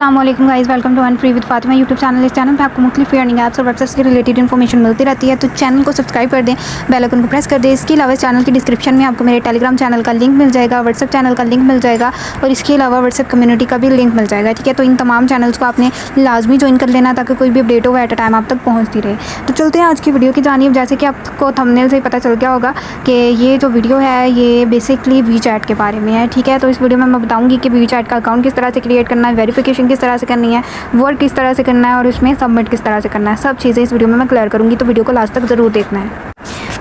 अस्सलामुअलैकुम guys, welcome to free with Fatima YouTube channel. इस channel पे आपको मुख्तलिफ अर्निंग ऐप्स और वेबसाइट्स से रिलेटेड इन्फॉर्मेशन मिलती रहती है, तो चैनल को सब्सक्राइब कर दें, बेल आइकन को प्रेस कर दें। इसके अलावा इस चैनल की डिस्क्रिप्शन में आपको मेरे टेलीग्राम चैनल का लिंक मिल जाएगा, व्हाट्सअप चैनल का लिंक मिल जाएगा और इसके अलावा व्हाट्सअप कम्युनिटी का भी लिंक मिल जाएगा। ठीक है, तो इन तमाम चैनल्स को आपने लाजमी ज्वाइन कर लेना ताकि कोई भी अपडेट हो एट अ टाइम आप तक पहुँचती रहे। तो चलते हैं आज की वीडियो की जानिब। जैसे कि आपको थंबनेल से पता चल गया होगा कि ये जो वीडियो है ये बेसिकली वी चैट के बारे में है। ठीक है, तो इस वीडियो में मैं बताऊँगी कि वी चैट का अकाउंट किस तरह से क्रिएट करना है, वेरिफिकेशन किस तरह से करनी है, वर्क किस तरह से करना है और उसमें सबमिट किस तरह से करना है। सब चीज़ें इस वीडियो में मैं क्लियर करूँगी, तो वीडियो को लास्ट तक ज़रूर देखना है।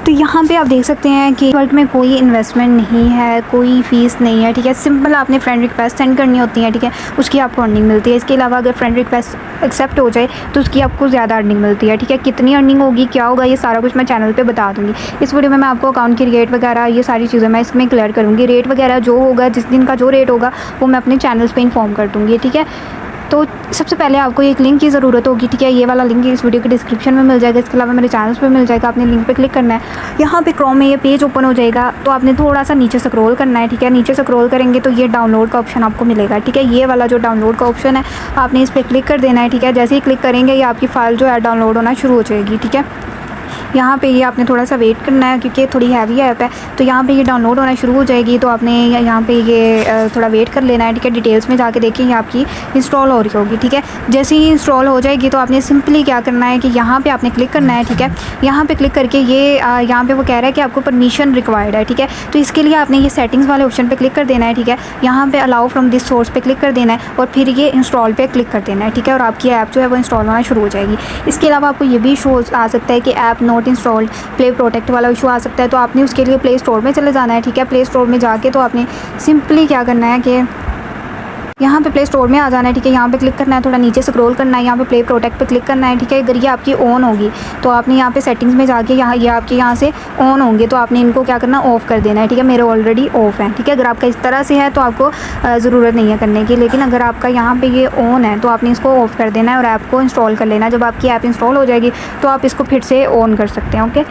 तो यहाँ पे आप देख सकते हैं कि वर्क में कोई इन्वेस्टमेंट नहीं है, कोई फ़ीस नहीं है। ठीक है, सिंपल आपने फ्रेंड रिक्वेस्ट सेंड करनी होती है। ठीक है, उसकी आपको अर्निंग मिलती है। इसके अलावा अगर फ्रेंड रिक्वेस्ट एक्सेप्ट हो जाए तो उसकी आपको ज़्यादा अर्निंग मिलती है। ठीक है, कितनी अर्निंग होगी, क्या होगा, ये सारा कुछ मैं चैनल पे बता दूँगी। इस वीडियो में मैं आपको अकाउंट की रेट वगैरह ये सारी चीज़ें मैं इसमें क्लियर करूँगी। रेट वगैरह जो होगा, जिस दिन का जो रेट होगा वो मैं अपने चैनल्स पर इन्फॉर्म कर दूँगी। ठीक है, तो सबसे पहले आपको एक लिंक की ज़रूरत होगी। ठीक है, ये वाला लिंक इस वीडियो के डिस्क्रिप्शन में मिल जाएगा। इसके अलावा मेरे चैनल्स पे मिल जाएगा। आपने लिंक पे क्लिक करना है। यहाँ पे क्रोम में ये पेज ओपन हो जाएगा, तो आपने थोड़ा सा नीचे स्क्रॉल करना है। ठीक है, नीचे स्क्रॉल करेंगे तो ये डाउनलोड का ऑप्शन आपको मिलेगा। ठीक है, ये वाला जो डाउनलोड का ऑप्शन है आपने इस पर क्लिक कर देना है। ठीक है, जैसे ही क्लिक करेंगे ये आपकी फ़ाइल जो है डाउनलोड होना शुरू हो जाएगी। ठीक है, यहाँ पे ये आपने थोड़ा सा वेट करना है क्योंकि थोड़ी हैवी ऐप है, तो यहाँ पे ये डाउनलोड होना शुरू हो जाएगी। तो आपने यहाँ पे ये थोड़ा वेट कर लेना है। ठीक है, डिटेल्स में जाके देखिए ये आपकी इंस्टॉल हो रही होगी। ठीक है, जैसे ही इंस्टॉल हो जाएगी तो आपने सिंपली क्या करना है कि यहाँ पे आपने क्लिक करना है। ठीक है, यहाँ पे क्लिक करके ये यहाँ पे वो कह रहा है कि आपको परमिशन रिक्वायर्ड है। ठीक है, तो इसके लिए आपने ये सेटिंग्स वाले ऑप्शन पर क्लिक कर देना है। ठीक है, यहाँ पर अलाउ फ्रॉम दिस सोर्स पे क्लिक कर देना है और फिर ये इंस्टॉल पे क्लिक कर देना है। ठीक है, और आपकी ऐप जो है वो इंस्टॉल होना शुरू हो जाएगी। इसके अलावा आपको ये भी इशू आ सकता है कि app not installed, play protect वाला इशू आ सकता है, तो आपने उसके लिए प्ले स्टोर में चले जाना है। ठीक है, प्ले स्टोर में जाके तो आपने सिंपली क्या करना है कि यहाँ पे प्ले स्टोर में आ जाना है। ठीक है, यहाँ पे क्लिक करना है, थोड़ा नीचे स्क्रॉल करना है, यहाँ पे प्ले प्रोटेक्ट पे क्लिक करना है। ठीक है, अगर ये आपकी ऑन होगी तो आपने यहाँ पे सेटिंग्स में जाके यहाँ ये आपके यहाँ से ऑन होंगे तो आपने इनको क्या करना, ऑफ़ कर देना है। ठीक है, मेरे ऑलरेडी ऑफ़ है। ठीक है, अगर आपका इस तरह से है तो आपको ज़रूरत नहीं है करने की, लेकिन अगर आपका यहाँ पर ये ऑन है तो आपने इसको ऑफ़ कर देना है और ऐप को इंस्टॉल कर लेना है। जब आपकी ऐप इंस्टॉल हो जाएगी तो आप इसको फिर से ऑन कर सकते हैं। ओके,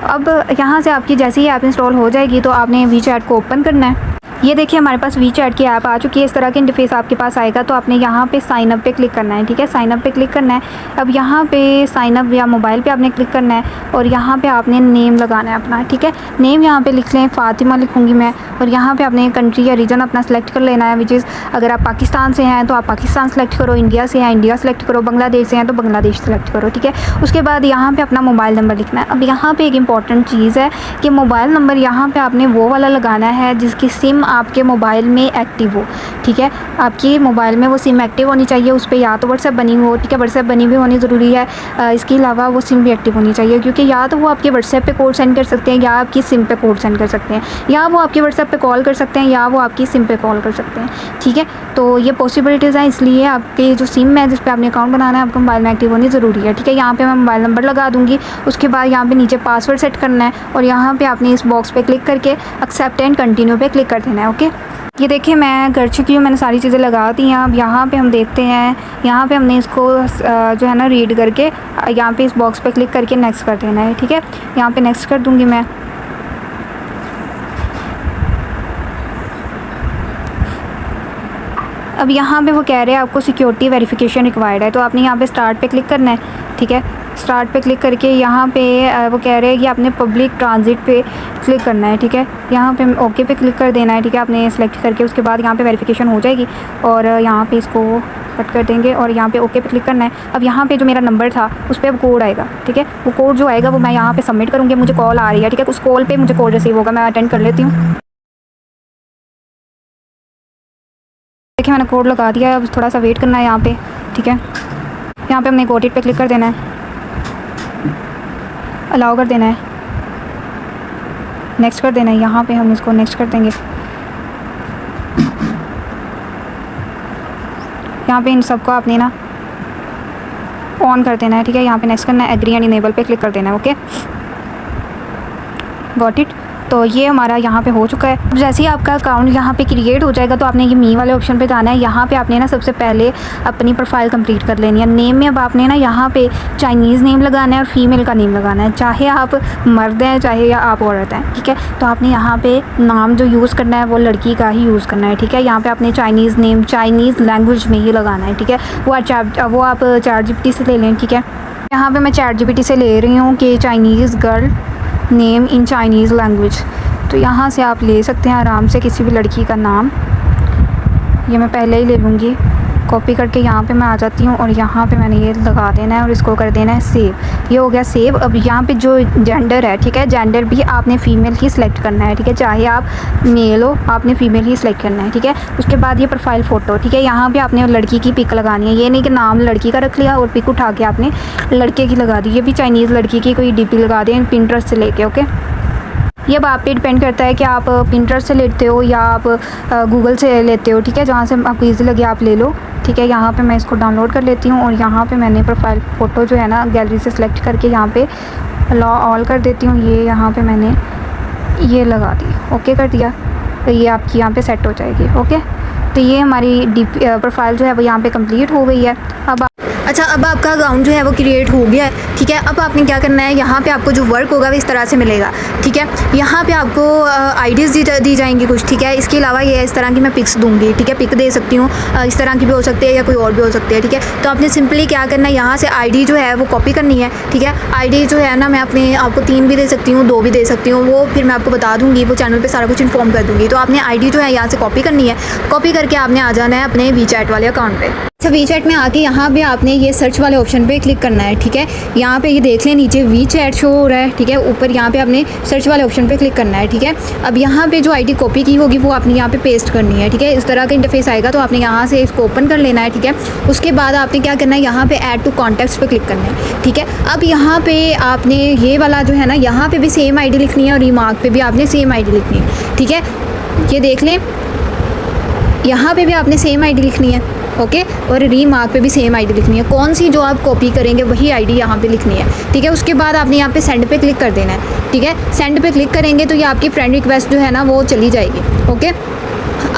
अब यहाँ से आपकी जैसे ही ऐप इंस्टॉल हो जाएगी तो आपने वी चैट को ओपन करना है। ये देखिए हमारे पास वी चैट की ऐप आ चुकी है। इस तरह के इंटरफेस आपके पास आएगा तो आपने यहाँ पे साइन अप पे क्लिक करना है। ठीक है, साइन अप पे क्लिक करना है। अब यहाँ पे साइन अप या मोबाइल पे आपने क्लिक करना है और यहाँ पे आपने नेम लगाना है अपना। ठीक है, नेम यहाँ पे लिख लें, फ़ातिमा लिखूँगी मैं, और यहाँ पे आपने कंट्री या रीजन अपना सेलेक्ट कर लेना है, विच इज़ अगर आप पाकिस्तान से हैं तो आप पाकिस्तान सेलेक्ट करो, इंडिया से हैं इंडिया सेलेक्ट करो, बांग्लादेश से हैं तो बांग्लादेश सेलेक्ट करो। ठीक है, उसके बाद यहाँ पर अपना मोबाइल नंबर लिखना है। अब यहाँ पर एक इंपॉर्टेंट चीज़ है कि मोबाइल नंबर यहाँ पर आपने वो वाला लगाना है जिसकी सिम आपके मोबाइल में एक्टिव हो। ठीक है, आपकी मोबाइल में वो सिम एक्टिव होनी चाहिए, उस पर या तो व्हाट्सएप बनी हो। ठीक है, व्हाट्सएप बनी भी होनी ज़रूरी है। इसके अलावा वो सिम भी एक्टिव होनी चाहिए, क्योंकि या तो वो आपके व्हाट्सएप पे कोड सेंड कर सकते हैं या आपकी सिम पे कोड सेंड कर सकते हैं, या वो आपके व्हाट्सएप पे कॉल कर सकते हैं या वो आपकी सिम पे कॉल कर सकते हैं। ठीक है, तो ये पॉसिबिलिटीज़ हैं, इसलिए आपके जो सिम है जिस पर आपने अकाउंट बनाना है आपको मोबाइल में एक्टिव होनी ज़रूरी है। ठीक है, यहाँ पर मैं मोबाइल नंबर लगा दूँगी। उसके बाद यहाँ पर नीचे पासवर्ड सेट करना है और यहाँ पर आपने इस बॉक्स पर क्लिक करके एक्सेप्ट एंड कंटिन्यू पे क्लिक कर देना है। ओके, ये देखिए मैं कर चुकी हूँ, मैंने सारी चीज़ें लगा दी हैं। अब यहाँ पे हम देखते हैं, यहाँ पे हमने इसको जो है ना रीड करके यहाँ पे इस बॉक्स पे क्लिक करके नेक्स्ट कर देना है। ठीक है, यहाँ पे नेक्स्ट कर दूँगी मैं। अब यहाँ पे वो कह रहे हैं आपको सिक्योरिटी वेरिफिकेशन रिक्वायर्ड है, तो आपने यहाँ पे स्टार्ट पे क्लिक करना है। ठीक है, स्टार्ट पे क्लिक करके यहाँ पे वो कह रहे हैं कि आपने पब्लिक ट्रांजिट पे क्लिक करना है। ठीक है, यहाँ पे ओके पे क्लिक कर देना है। ठीक है, आपने सेलेक्ट करके उसके बाद यहाँ पे वेरिफिकेशन हो जाएगी और यहाँ पे इसको कट कर देंगे और यहाँ पे ओके पे क्लिक करना है। अब यहाँ पे जो मेरा नंबर था उस पर अब कोड आएगा। ठीक है, वो कोड जो आएगा वो मैं यहाँ पे सबमिट करूँगी। मुझे कॉल आ रही है। ठीक है, उस कॉल पर मुझे कोड रिसीव होगा, मैं अटेंड कर लेती हूँ। देखिए मैंने कोड लगा दिया है, अब थोड़ा सा वेट करना है यहाँ पे। ठीक है, यहाँ पे हमने गॉट इट पे क्लिक कर देना है, अलाउ कर देना है, नेक्स्ट कर देना है। यहाँ पे हम इसको नेक्स्ट कर देंगे। यहाँ पे इन सबको आपने ना ऑन कर देना है। ठीक है, यहाँ पे नेक्स्ट करना है, एग्री एंड इनेबल पे क्लिक कर देना है। Okay, got it. तो ये हमारा यहाँ पे हो चुका है। जैसे ही आपका अकाउंट यहाँ पे क्रिएट हो जाएगा तो आपने ये मी वाले ऑप्शन पे जाना है। यहाँ पे आपने ना सबसे पहले अपनी प्रोफाइल कंप्लीट कर लेनी है। नेम में अब आपने ना यहाँ पे चाइनीज़ नेम लगाना है और फीमेल का नेम लगाना है, चाहे आप मर्द हैं चाहे या आप औरत हैं, ठीक है। तो आपने यहाँ पे नाम जो यूज़ करना है वो लड़की का ही यूज़ करना है, ठीक है। यहाँ पे आपने चाइनीज़ नेम चाइनीज़ लैंग्वेज में ही लगाना है, ठीक है। वो आप ChatGPT से ले लें, ठीक है। यहाँ पे मैं ChatGPT से ले रही हूँ कि Chinese girl name in Chinese language. तो यहाँ से आप ले सकते हैं आराम से किसी भी लड़की का नाम। ये मैं पहले ही ले लूँगी, कॉपी करके यहाँ पे मैं आ जाती हूँ और यहाँ पे मैंने ये लगा देना है और इसको कर देना है सेव। ये हो गया सेव। अब यहाँ पे जो जेंडर है, ठीक है, जेंडर भी आपने फ़ीमेल ही सिलेक्ट करना है, ठीक है। चाहे आप मेल हो आपने फ़ीमेल ही सिलेक्ट करना है, ठीक है। उसके बाद ये प्रोफाइल फ़ोटो, ठीक है। यहाँ पे आपने लड़की की पिक लगानी है। ये नहीं कि नाम लड़की का रख लिया और पिक उठा के आपने लड़के की लगा दी। ये भी चाइनीज़ लड़की की कोई DP लगा दें पिंटरेस्ट से लेके, ओके। ये अब आप पे डिपेंड करता है कि आप पिंटरेस्ट से लेते हो या आप गूगल से लेते हो, ठीक है। जहाँ से आपको ईजी लगे आप ले लो, ठीक है। यहाँ पे मैं इसको डाउनलोड कर लेती हूँ और यहाँ पे मैंने प्रोफाइल फ़ोटो जो है ना गैलरी से सिलेक्ट करके यहाँ पे अलाउ ऑल कर देती हूँ। ये यहाँ पे मैंने ये लगा दी, ओके कर दिया। तो ये आपकी यहाँ पे सेट हो जाएगी, ओके। तो ये हमारी प्रोफाइल जो है वो यहाँ पे कंप्लीट हो गई है। अब आपका अकाउंट जो है वो क्रिएट हो गया है, ठीक है। अब आपने क्या करना है, यहाँ पे आपको जो वर्क होगा वो इस तरह से मिलेगा, ठीक है। यहाँ पे आपको आईडीज़ दी जाएंगी कुछ, ठीक है। इसके अलावा ये इस तरह की मैं पिक्स दूंगी, ठीक है। पिक दे सकती हूँ, इस तरह की भी हो सकती है या कोई और भी हो सकती है, ठीक है। तो आपने सिंपली क्या करना है, यहाँ से ID जो है वो कॉपी करनी है, ठीक है। ID जो है ना मैं आपको 3 भी दे सकती हूँ, 2 भी दे सकती हूँ, वो फिर मैं आपको बता दूँगी, वो चैनल पर सारा कुछ इन्फॉर्म कर दूँगी। तो आपने ID जो है यहाँ से कॉपी करनी है। कॉपी करके आपने आ जाना है अपने WeChat वाले अकाउंट पर। अच्छा, WeChat में आके यहाँ पे आपने ये सर्च वाले ऑप्शन पे क्लिक करना है, ठीक है। यहाँ पे ये देख लें नीचे WeChat शो हो रहा है, ठीक है। ऊपर यहाँ पे आपने सर्च वाले ऑप्शन पे क्लिक करना है, ठीक है। अब यहाँ पे जो ID कॉपी की होगी वो आपने यहाँ पे पेस्ट करनी है, ठीक है। इस तरह का इंटरफेस आएगा तो आपने यहाँ से इसको ओपन कर लेना है, ठीक है। उसके बाद आपने क्या करना है, यहाँ पे ऐड टू कॉन्टैक्ट्स पे क्लिक करना है, ठीक है। अब यहाँ पे आपने ये वाला जो है ना, यहाँ पे भी सेम ID लिखनी है और रिमार्क पे भी आपने सेम ID लिखनी है, ठीक है। ये देख लें, यहाँ पे भी आपने सेम ID लिखनी है, ओके। और रीमार्क पे भी सेम ID लिखनी है। कौन सी जो आप कॉपी करेंगे वही ID यहाँ पे लिखनी है, ठीक है। उसके बाद आपने यहाँ पे सेंड पे क्लिक कर देना है, ठीक है। सेंड पे क्लिक करेंगे तो ये आपकी फ्रेंड रिक्वेस्ट जो है ना वो चली जाएगी, ओके।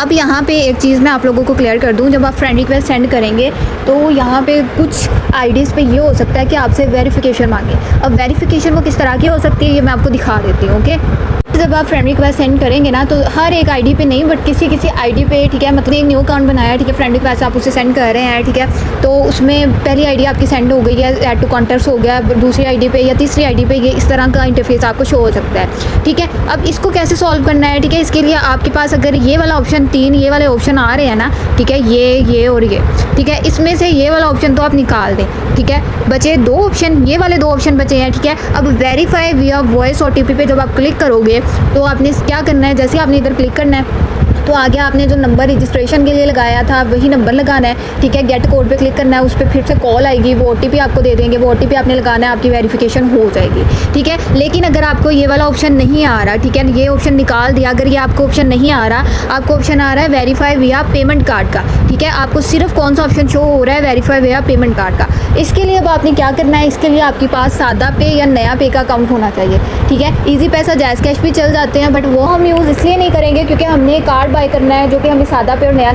अब यहाँ पे एक चीज़ मैं आप लोगों को क्लियर कर दूँ, जब आप फ्रेंड रिक्वेस्ट सेंड करेंगे तो यहाँ पे कुछ IDs पे ये हो सकता है कि आपसे वेरिफिकेशन मांगे। अब वेरिफिकेशन वो किस तरह की हो सकती है ये मैं आपको दिखा देती हूँ, ओके। जब आप फ्रेंड रिक्वेस्ट सेंड करेंगे ना तो हर एक ID पे नहीं बट किसी ID पे, ठीक है। मतलब एक न्यू अकाउंट बनाया, ठीक है। फ्रेंड रिक्वेस्ट आप उसे सेंड कर रहे हैं, ठीक है। तो उसमें पहली ID आपकी सेंड हो गई है, ऐड टू कॉन्टैक्ट्स हो गया, दूसरी ID पे या तीसरी ID पे ये इस तरह का इंटरफेस आपको शो हो सकता है, ठीक है। अब इसको कैसे सॉल्व करना है, ठीक है। इसके लिए आपके पास अगर ये वाला ऑप्शन 3 ये वाले ऑप्शन आ रहे हैं ना, ठीक है, ये और ये, ठीक है। इसमें से ये वाला ऑप्शन तो आप निकाल दें, ठीक है। बचे 2 ऑप्शन, ये वाले 2 ऑप्शन बचे हैं, ठीक है। अब वेरीफाई विया वॉइस OTP पे जब आप क्लिक करोगे तो आपने क्या करना है, जैसे आपने इधर क्लिक करना है तो आगे आपने जो नंबर रजिस्ट्रेशन के लिए लगाया था वही नंबर लगाना है, ठीक है। गेट कोड पे क्लिक करना है, उस पर फिर से कॉल आएगी, वो OTP आपको दे देंगे, वो OTP आपने लगाना है, आपकी वेरिफिकेशन हो जाएगी, ठीक है। लेकिन अगर आपको ये वाला ऑप्शन नहीं आ रहा, ठीक है, ये ऑप्शन निकाल दिया, अगर ये आपको ऑप्शन नहीं आ रहा, आपको ऑप्शन आ रहा है वेरीफाई विया पेमेंट कार्ड का, ठीक है। आपको सिर्फ कौन सा ऑप्शन शो हो रहा है, वेरीफाई विया पेमेंट कार्ड का। इसके लिए अब आपने क्या करना है, इसके लिए आपके पास सादा पे या नया पे का अकाउंट होना चाहिए, ठीक है। ईजी पैसा जैज़ कैश भी चल जाते हैं बट वो हम यूज़ इसलिए नहीं करेंगे क्योंकि हमने कार्ड बाय करना है जो कि हमें सादा पे और नया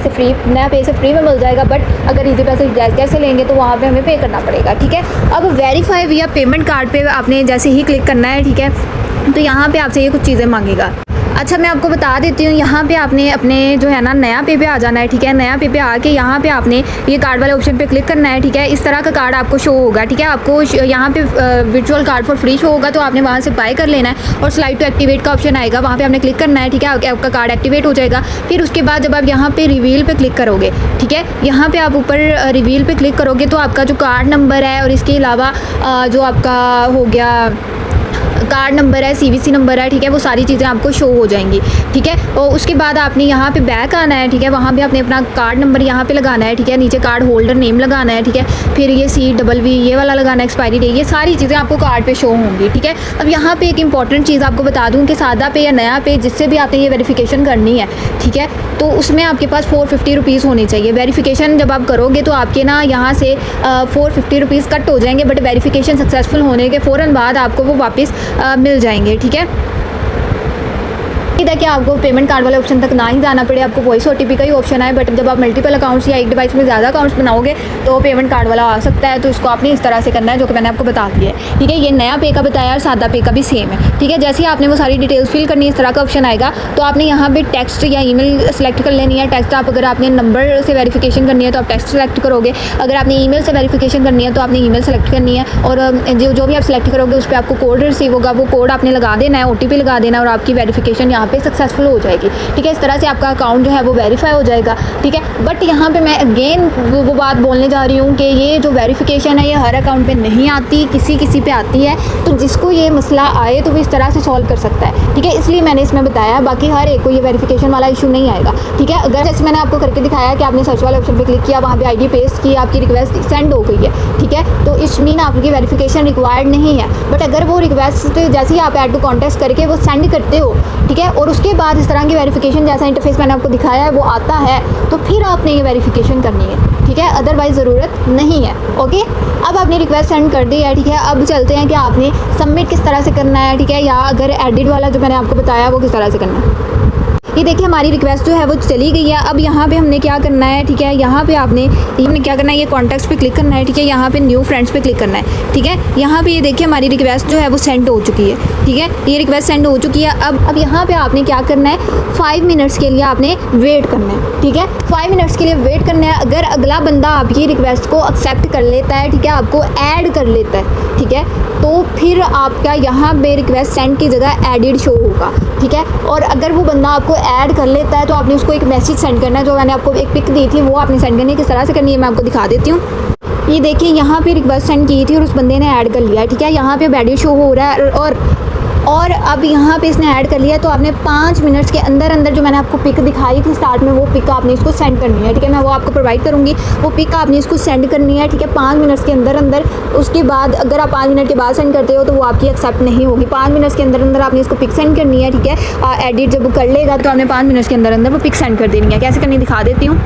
पे से फ्री में मिल जाएगा। बट अगर ईजी पैसे जैज़ कैश से लेंगे तो वहाँ पे हमें पे करना पड़ेगा, ठीक है। अब वेरीफाई विया पेमेंट कार्ड पे आपने जैसे ही क्लिक करना है, ठीक है। तो यहाँ पे आपसे ये कुछ चीज़ें मांगेगा। अच्छा, मैं आपको बता देती हूँ, यहाँ पे आपने अपने जो है ना नया पे आ जाना है, ठीक है। नया पे आके यहाँ पे आपने ये कार्ड वाले ऑप्शन पे क्लिक करना है, ठीक है। इस तरह का कार्ड आपको शो होगा, ठीक है। आपको यहाँ पे virtual card for free show होगा तो आपने वहाँ से बाय कर लेना है और स्लाइड टू एक्टिवेट का ऑप्शन आएगा, वहाँ पे आपने क्लिक करना है, ठीक है। आपका कार्ड एक्टिवेट हो जाएगा। फिर उसके बाद जब आप यहाँ पे रिवील पे क्लिक करोगे, ठीक है, यहाँ पे आप ऊपर रिवील पे क्लिक करोगे तो आपका जो कार्ड नंबर है और इसके अलावा जो आपका हो गया कार्ड नंबर है, CVC नंबर है, ठीक है, वो सारी चीज़ें आपको शो हो जाएंगी, ठीक है। और उसके बाद आपने यहाँ पे बैक आना है, ठीक है। वहाँ पे आपने अपना कार्ड नंबर यहाँ पे लगाना है, ठीक है। नीचे कार्ड होल्डर नेम लगाना है, ठीक है। फिर ये CVV ये वाला लगाना है, एक्सपायरी डेट, ये सारी चीज़ें आपको कार्ड पे शो होंगी, ठीक है। अब यहाँ पे एक इंपॉर्टेंट चीज़ आपको बता दूँ कि सादा पे या नया पे जिससे भी आपने ये वेरिफिकेशन करनी है, ठीक है, तो उसमें आपके पास 450 रुपीज़ होने चाहिए। वेरिफिकेशन जब आप करोगे तो आपके ना यहाँ से 450 रुपीज़ कट हो जाएंगे बट वेरिफिकेशन सक्सेसफुल होने के फ़ौरन बाद आपको वो वापस मिल जाएंगे, ठीक है। देखिए आपको पेमेंट कार्ड वाले ऑप्शन तक ना ही जाना पड़े, आपको वॉइस OTP का ही ऑप्शन है। बट जब आप मल्टीपल अकाउंट्स या एक डिवाइस में ज़्यादा अकाउंट्स बनाओगे तो पेमेंट कार्ड वाला आ सकता है। तो इसको आपने इस तरह से करना है जो कि मैंने आपको बता दिया है, ठीक है। ये नया पे का बताया और सादा पे का भी सेम है, ठीक है। जैसे ही आपने वो सारी डिटेल्स फिल करनी है, इस तरह का ऑप्शन आएगा तो आपने यहाँ पे टेक्स्ट या ईमेल सेलेक्ट कर लेनी है। टेक्स्ट आप अगर आपने नंबर से वेरिफिकेशन करनी है तो आप टेक्स्ट सेलेक्ट करोगे, अगर आपने ईमेल से वेरिफिकेशन करनी है तो आपने ईमेल सेलेक्ट करनी है। और जो भी आप सेलेक्ट करोगे उस पर आपको कोड रिसीव होगा, वो कोड आपने लगा देना है, OTP लगा देना है और आपकी वेरिफिकेशन यहाँ पे सक्सेसफुल हो जाएगी, ठीक है। इस तरह से आपका अकाउंट जो है वो वेरीफाई हो जाएगा, ठीक है। बट यहाँ पे मैं अगेन वो बात बोलने जा रही हूँ कि ये जो वेरिफिकेशन है ये हर अकाउंट पे नहीं आती, किसी पे आती है। तो जिसको ये मसला आए तो वो इस तरह से सॉल्व कर सकता है, ठीक है। इसलिए मैंने इसमें बताया, बाकी हर एक को ये वेरिफिकेशन वाला इशू नहीं आएगा, ठीक है। अगर जैसे मैंने आपको करके दिखाया कि आपने सर्च वाले ऑप्शन पे क्लिक किया, वहाँ पे ID पेस्ट की, आपकी रिक्वेस्ट सेंड हो गई है, ठीक है। तो इस मीन आपकी वेरिफिकेशन रिक्वायर्ड नहीं है। बट अगर वो रिक्वेस्ट जैसे ही आप ऐड टू कॉन्टेक्ट करके वो सेंड करते हो, ठीक है, और उसके बाद इस तरह की वेरिफिकेशन जैसा इंटरफेस मैंने आपको दिखाया है वो आता है, तो फिर आपने ये वेरिफिकेशन करनी है, ठीक है। अदरवाइज़ ज़रूरत नहीं है, ओके। अब आपने रिक्वेस्ट सेंड कर दी है, ठीक है। अब चलते हैं कि आपने सबमिट किस तरह से करना है, ठीक है, या अगर एडिट वाला जो मैंने आपको बताया वो किस तरह से करना है। ये देखिए हमारी रिक्वेस्ट जो है वो चली गई है। अब यहाँ पे हमने क्या करना है, ठीक है, यहाँ पे हमने क्या करना है, ये कॉन्टैक्ट्स पे क्लिक करना है, ठीक है। यहाँ पे न्यू फ्रेंड्स पे क्लिक करना है, ठीक है। यहाँ पे ये देखिए हमारी रिक्वेस्ट जो है वो सेंड हो चुकी है, ठीक है। ये रिक्वेस्ट सेंड हो चुकी है। अब यहाँ पे आपने क्या करना है, 5 मिनट्स के लिए आपने वेट करना है, ठीक है। 5 मिनट्स के लिए वेट करना है। अगर अगला बंदा आपकी रिक्वेस्ट को एक्सेप्ट कर लेता है, ठीक है, आपको ऐड कर लेता है, ठीक है, तो फिर आपका यहाँ पे रिक्वेस्ट सेंड की जगह एडिड शो होगा, ठीक है। और अगर वो बंदा आपको ऐड कर लेता है तो आपने उसको एक मैसेज सेंड करना है। जो मैंने आपको एक पिक दी थी वो आपने सेंड करनी है। किस तरह से करनी है मैं आपको दिखा देती हूँ। ये देखिए यहाँ पे रिक्वेस्ट सेंड की थी और उस बंदे ने ऐड कर लिया है, ठीक है। यहाँ पे एडिड शो हो रहा है और अब यहाँ पे इसने ऐड कर लिया। तो आपने 5 मिनट्स के अंदर जो मैंने आपको पिक दिखाई थी स्टार्ट में, वो पिक आपने इसको सेंड करनी है, ठीक है। मैं वो आपको प्रोवाइड करूँगी, वो पिक आपने इसको सेंड करनी है, ठीक है, 5 मिनट्स के अंदर। उसके बाद अगर आप 5 मिनट के बाद सेंड करते हो तो वो आपकी एक्सेप्ट नहीं होगी। 5 मिनट्स के अंदर आपने इसको पिक सेंड करनी है, ठीक है। एडिट जब कर लेगा तो आपने 5 मिनट्स के अंदर वो पिक सेंड कर देनी है। कैसे करनी दिखा देती हूँ।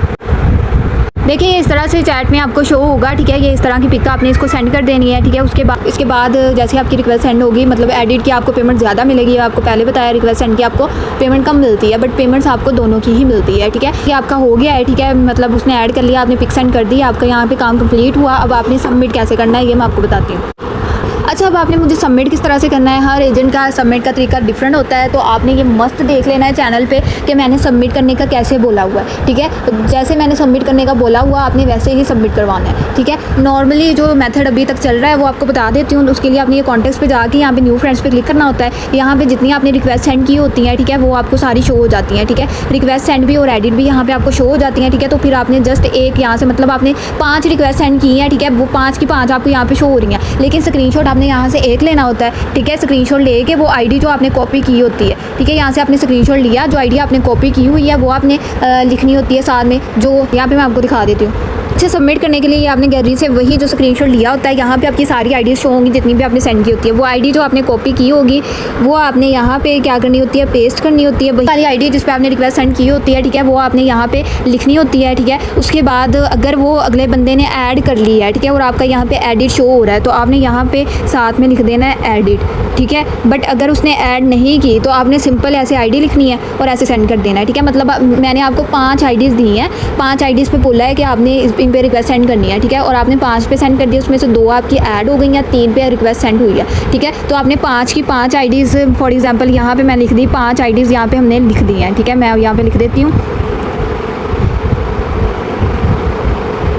देखिए इस तरह से चैट में आपको शो होगा, ठीक है। ये इस तरह की पिक आपने इसको सेंड कर देनी है, ठीक है। इसके बाद जैसे आपकी रिक्वेस्ट सेंड होगी, मतलब एडिट की आपको पेमेंट ज़्यादा मिलेगी। आपको पहले बताया रिक्वेस्ट सेंड की आपको पेमेंट कम मिलती है, बट पेमेंट्स आपको दोनों की ही मिलती है, ठीक है। ये आपका हो गया है, ठीक है, मतलब उसने ऐड कर लिया, आपने पिक सेंड कर दी, आपका यहाँ पे काम कंप्लीट हुआ। अब आपने सबमिट कैसे करना है ये मैं आपको बताती हूँ। अच्छा, अब आपने मुझे सबमिट किस तरह से करना है, हर एजेंट का सबमिट का तरीका डिफरेंट होता है। तो आपने ये मस्त देख लेना है चैनल पे कि मैंने सबमिट करने का कैसे बोला हुआ है, ठीक है। जैसे मैंने सबमिट करने का बोला हुआ आपने वैसे ही सबमिट करवाना है, ठीक है। नॉर्मली जो मेथड अभी तक चल रहा है वो आपको बता देती हूँ। उसके लिए आपने ये कॉन्टेक्ट्स पे जाके यहाँ पे न्यू फ्रेंड्स पे क्लिक करना होता है। यहाँ पे जितनी आपने रिक्वेस्ट सेंड की होती हैं, ठीक है, वो आपको सारी शो हो जाती हैं, ठीक है। रिक्वेस्ट सेंड भी और एडिट भी यहाँ पे आपको शो हो जाती हैं, ठीक है। तो फिर आपने जस्ट एक यहाँ से, मतलब आपने 5 रिक्वेस्ट सेंड की हैं, ठीक है, वो 5 की 5 आपको यहाँ पे शो हो रही हैं, लेकिन स्क्रीनशॉट आपने यहाँ से एक लेना होता है, ठीक है। स्क्रीनशॉट लेके वो आईडी जो आपने कॉपी की होती है, ठीक है, यहाँ से आपने स्क्रीनशॉट लिया, जो आईडी आपने कॉपी की हुई है वो आपने लिखनी होती है साथ में, जो यहाँ पे मैं आपको दिखा देती हूँ। अच्छा, सबमिट करने के लिए आपने गैलरी से वही जो स्क्रीनशॉट लिया होता है, यहाँ पे आपकी सारी आईडी शो होंगी जितनी भी आपने सेंड की होती है। वो आईडी जो आपने कॉपी की होगी वो आपने यहाँ पे क्या करनी होती है, पेस्ट करनी होती है। वही सारी आईडी जिस पे आपने रिक्वेस्ट सेंड की होती है, ठीक है, वो आपने यहाँ पे लिखनी होती है, ठीक है। उसके बाद अगर वो अगले बंदे ने ऐड कर लिया है, ठीक है, और आपका यहाँ पे एडिट शो हो रहा है, तो आपने यहाँ पे साथ में लिख देना है एडिट, ठीक है। बट अगर उसने ऐड नहीं की तो आपने सिंपल ऐसे आईडी लिखनी है और ऐसे सेंड कर देना है, ठीक है। मतलब मैंने आपको 5 आईडीज़ दी हैं, 5 आईडीज़ पे बोला है कि आपने इन पे रिक्वेस्ट सेंड करनी है, ठीक है, और आपने 5 पे सेंड कर दिया, उसमें से 2 आपकी ऐड हो गई हैं, 3 पे रिक्वेस्ट सेंड हुई है, ठीक है। तो आपने 5 की 5 आईडीज़, फॉर एग्जांपल यहाँ पे मैं लिख दी 5 आईडीज़ यहाँ पे हमने लिख दी हैं, ठीक है। मैं यहाँ पे लिख देती हूँ,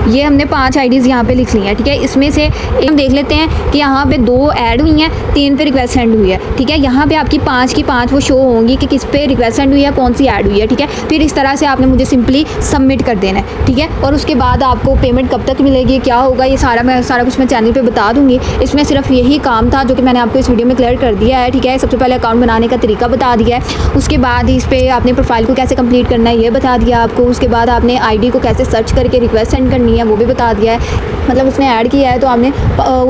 ये हमने 5 आईडीज़ यहाँ पे लिख ली हैं, ठीक है। इसमें से एक हम देख लेते हैं कि यहाँ पे 2 ऐड हुई हैं, 3 पे रिक्वेस्ट सेंड हुई है, ठीक है। यहाँ पे आपकी 5 की 5 वो शो होंगी कि किस पे रिक्वेस्ट सेंड हुई है, कौन सी ऐड हुई है, ठीक है। फिर इस तरह से आपने मुझे सिंपली सबमिट कर देना है, ठीक है। और उसके बाद आपको पेमेंट कब तक मिलेगी, क्या होगा, ये सारा कुछ मैं चैनल पर बता दूँगी। इसमें सिर्फ यही काम था जो कि मैंने आपको इस वीडियो में क्लियर कर दिया है, ठीक है। सबसे पहले अकाउंट बनाने का तरीका बता दिया है, उसके बाद इस पर आपने प्रोफाइल को कैसे कंप्लीट करना है ये बता दिया आपको। उसके बाद आपने ID को कैसे सर्च करके रिक्वेस्ट सेंड करनी है, है वो भी बता दिया है। मतलब उसने ऐड किया है तो आपने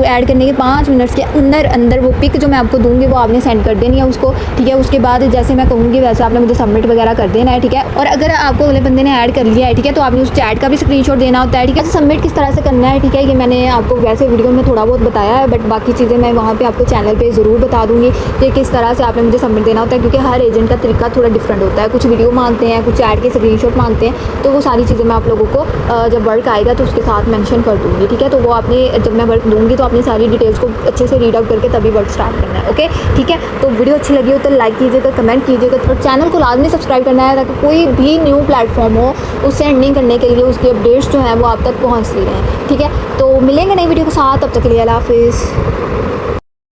ऐड करने के 5 मिनट्स के अंदर वो पिक जो मैं आपको दूंगी वो आपने सेंड कर देनी है उसको, ठीक है। उसके बाद जैसे मैं कहूँगी वैसे आपने मुझे सबमिट वगैरह कर देना है, ठीक है। और अगर आपको अगले बंदे ने ऐड कर लिया है, ठीक है, तो आपने उस चैट का भी स्क्रीनशॉट देना होता है, ठीक है। सबमिट किस तरह से करना है, ठीक है, ये मैंने आपको वैसे वीडियो में थोड़ा बहुत बताया है, बट बाकी चीज़ें मैं वहाँ पर आपको चैनल पर ज़रूर बता दूँगी कि किस तरह से आपने मुझे सबमिट देना होता है, क्योंकि हर एजेंट का तरीका थोड़ा डिफरेंट होता है। कुछ वीडियो मांगते हैं, कुछ चैट के स्क्रीनशॉट मांगते हैं, तो वो सारी चीज़ें मैं आप लोगों को जब वर्क आएगा तो उसके साथ मेंशन कर दूँगी, ठीक है। तो वो आपने जब मैं वर्क दूँगी तो आपने सारी डिटेल्स को अच्छे से रीड आउट करके तभी वर्क स्टार्ट करना है, ओके, ठीक है। तो वीडियो अच्छी लगी हो तो लाइक कीजिएगा, कमेंट कीजिएगा, तो चैनल को लाजमी सब्सक्राइब करना है ताकि कोई भी न्यू प्लेटफॉर्म हो उससे अर्निंग करने के लिए उसकी अपडेट्स जो हैं वो आप तक पहुँचती रहें, ठीक है। तो मिलेंगे नई वीडियो के साथ, तब तक के लिए अल्लाह हाफिज़।